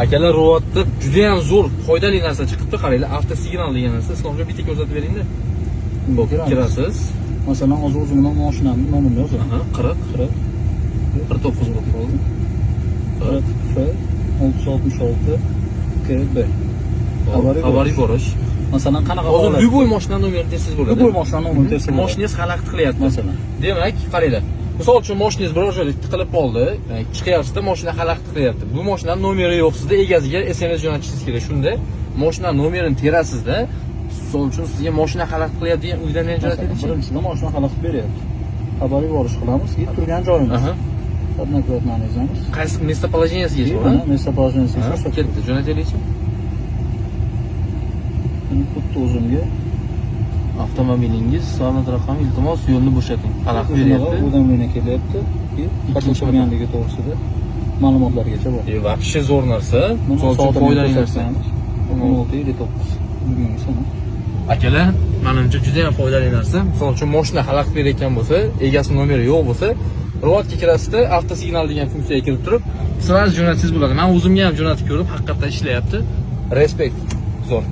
Akalar, ro'yxatda juda ham zo'r foydali narsa chiqibdi. Qaranglar, avtosignal degan narsa. Islomjon bitta ko'rsatib beringda. Bo'p, kirasiz. Masalan, o'zimning mashinamning nomini yozaman. 40 49 bo'lib qoldi. 40 F 666 KB. Xabar borish. Masalan, qanaqa hozir любой mashina nomerini tersiz bo'ladi. Любой mashina nomerini tersiz bo'ladi. Mashinangiz xalaqit qilyapti. Masalan. Demak, qaranglar. Misol uchun mashinangiz biror joyda tiqilib qoldi, chiqyapsizda mashina xalaqit qilyapti. Bu mashinaning nomeri yo'q, sizda egasiga SMS jo'natishingiz kerak. Shunda mashina nomerini terasizda, misol uchun sizga mashina xalaqit qilyapti degan uydan jo'natadi. Birinchidan mashina xalaqit beryapti. Xabar yuborish qilamiz, turgan joyimiz. Одноклетмani yozamiz. Qaysi местоположениesiga yozamiz? Местоположениesiga ko'rsatib ketdi. Jo'nataylikchi. Xuddi o'zimga avtomobilingiz sonat raqami, iltimos yo'lni bo'shating. Xalaqit beryapti. Уведомление kelyapti. Qachon turganligi to'g'risida ma'lumotlargacha bor. Вообще zo'r narsa. Misol uchun foydali narsa. 16:59 bugungi sana. Akalar, menimcha juda ham foydali narsa. Misol uchun mashina xalaqit berayotgan bo'lsa, egasi nomeri yo'q bo'lsa, ro'yxatga kirasizda avtosignal degan funksiyaga kirib turib, sirasiz jo'natsangiz bo'ladi. Men o'zimga ham jo'natib ko'rib, haqiqatdan ishlayapti. Respekt. Zo'r.